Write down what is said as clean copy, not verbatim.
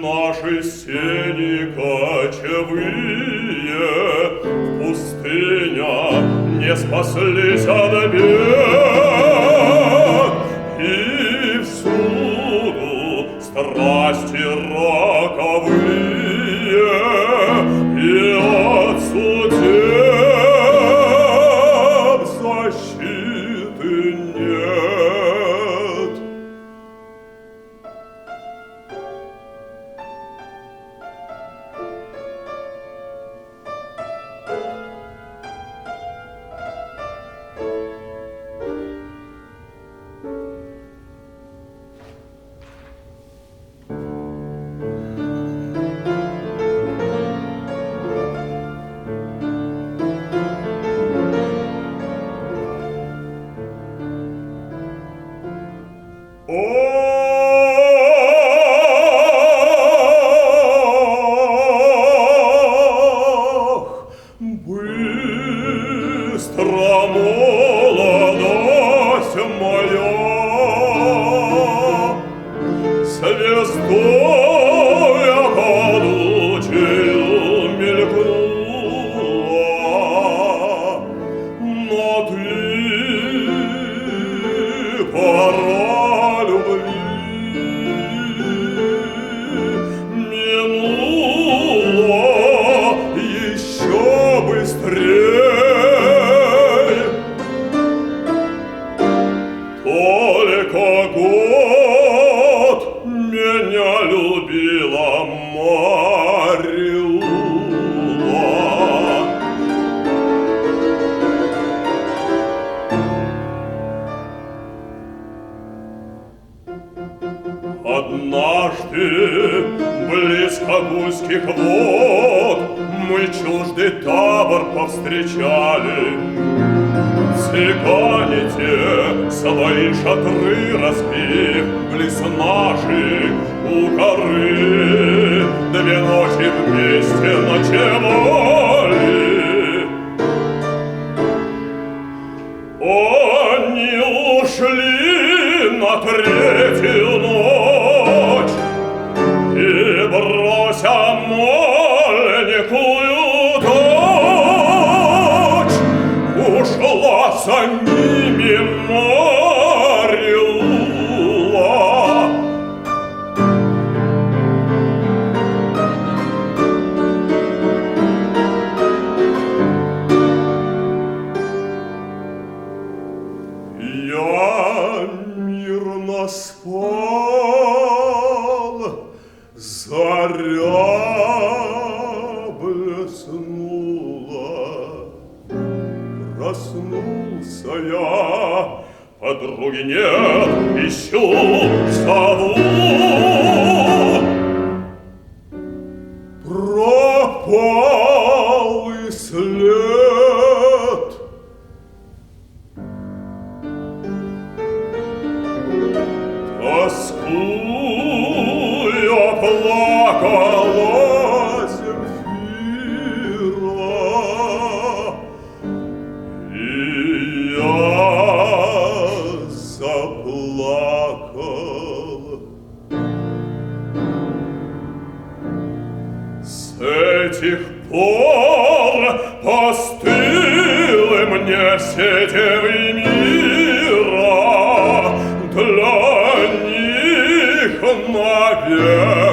наши сени кочевые в пустынях не спаслись от бед, и всюду страсти роковые, и от судеб защиты нет. Ох, быстро молодость моя звездой околучью мелькнула, но ты пора любви минула еще быстрей. Только год меня любила Марьюла. Однажды близко гульских вод мы чуждый табор повстречали. Цыгане те, свои шатры разбив, близ наших у горы, две ночи вместе ночевали. Они ушли на третью ночь и, брося маленькую дочь, ушла за ними Марьюла. Я мирно спал, заря блеснула. Проснулся я, подруги нет, ищу, зову. Пропал и след. Тоскуя плакала Земфира, и я заплакал. С этих пор постылы мне все девы мира, для них навек